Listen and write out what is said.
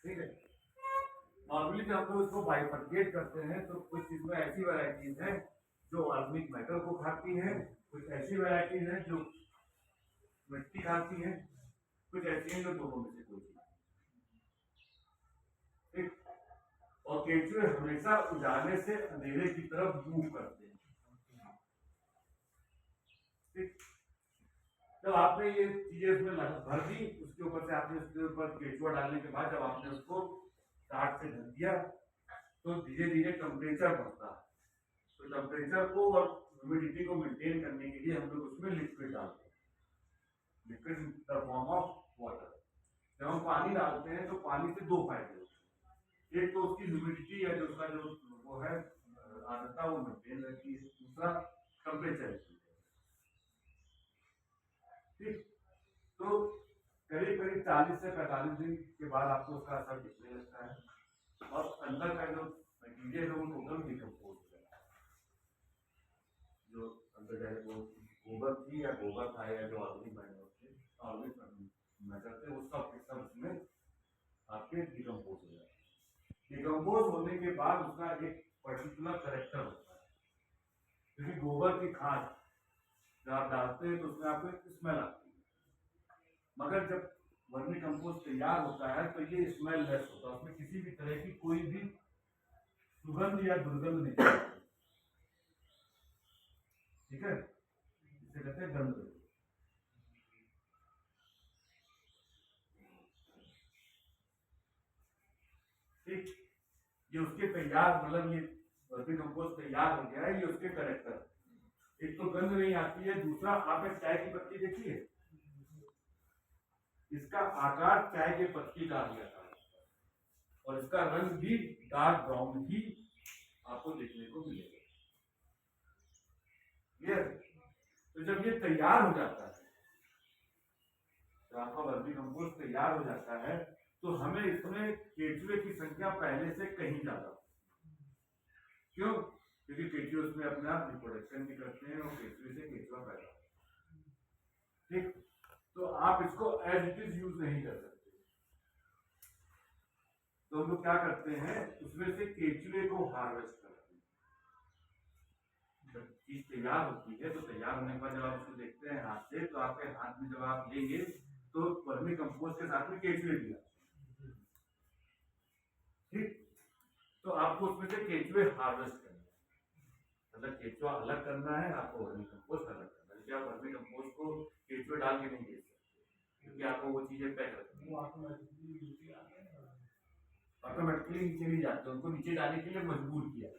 ठीक है। नॉर्मली जब हम लोग इसको बाइफरकेट करते हैं तो कुछ इसमें ऐसी वैरायटीज हैं जो ऑर्गेनिक मैटर को खाती हैं, कुछ ऐसी वैरायटीज हैं जो मिट्टी खाती हैं, कुछ ऐसी हैं जो दोनों में से कोई चीज। ठीक। और केंचुए हमेशा उजाले से अंधेरे की तरफ मूव करते हैं। ठीक। जब आपने ये चीजें उसमें भर दी, उसके ऊपर से आपने उसके ऊपर केंचुआ डालने के बाद जब आपने उसको टाट से ढक दिया तो धीरे धीरे टेम्परेचर बढ़ता है। तो टेम्परेचर को और ह्यूमिडिटी को मेंटेन करने के लिए हम लोग उसमें लिक्विड डालते हैं, liquid in the form of water. जब हम पानी डालते हैं तो पानी से दो फायदे होते हैं। एक तो उसकी ह्यूमिडिटी या जो उसका जो वो है आर्द्रता वो मेंटेन रहती है, दूसरा टेम्परेचर। ठीक। तो करीब करीब 40 से 45 दिन के बाद आपको उसका असर दिखने लगता है और अंदर का जो मटीरियल है वो टोटल डिकम्पोज हो जाता है। जो अंदर चाहे वो गोबर थी या गोबर था या जो ऑर्गेनिक मैटर थे वो सब उसमें आपके डिकम्पोज हो जाता है। डिकम्पोज होने के बाद उसका एक पर्टिकुलर करेक्टर होता है, क्योंकि गोबर की खाद जब आप डालते हैं तो उसमें आपको एक स्मेल आती है, मगर जब वर्मी कंपोस्ट तैयार होता है तो ये स्मेल लेस होता है, उसमें किसी भी तरह की कोई भी सुगंध या दुर्गंध नहीं आती। ठीक है, इसे कहते हैं गंध। ठीक। ये उसके तैयार मतलब ये वर्मी कंपोस्ट तैयार हो गया है, ये उसके करेक्टर। एक तो गंध नहीं आती है, दूसरा आपने चाय की पत्ती देखी है, इसका आकार चाय के पत्ती का ही आता है और इसका रंग भी डार्क ब्राउन ही आपको देखने को मिलेगा। क्लियर? तो जब ये तैयार हो जाता है, जब आपका वर्मी कंपोस्ट तैयार हो जाता है तो हमें इसमें केंचुए की संख्या पहले से कहीं ज्यादा। क्यों? क्योंकि केंचुए उसमें अपने आप रिप्रोडक्शन भी करते हैं और केंचुए से केंचुआ पैदा होता है। ठीक। तो आप इसको एज इट इज यूज नहीं कर सकते, तो हम लोग क्या करते हैं, उसमें से केंचुए को हार्वेस्ट करते हैं। जब चीज तैयार होती है तो तैयार होने के बाद जब आप उसको देखते हैं हाथ से, तो आपके हाथ में जब आप लेंगे तो वर्मी कंपोस्ट के साथ में केंचुए भी आते हैं। ठीक। तो आपको उसमें से केंचुए हार्वेस्ट करना है, मतलब केंचुआ अलग करना है, आपको वर्मी कंपोस्ट अलग करना है। लेकिन आप वर्मी कंपोस्ट को केंचुए डाल के नहीं दे सकते, क्योंकि आपको वो चीजें पैक रखनी है, ऑटोमेटिकली नीचे नहीं जाते, उनको नीचे जाने के लिए मजबूर किया।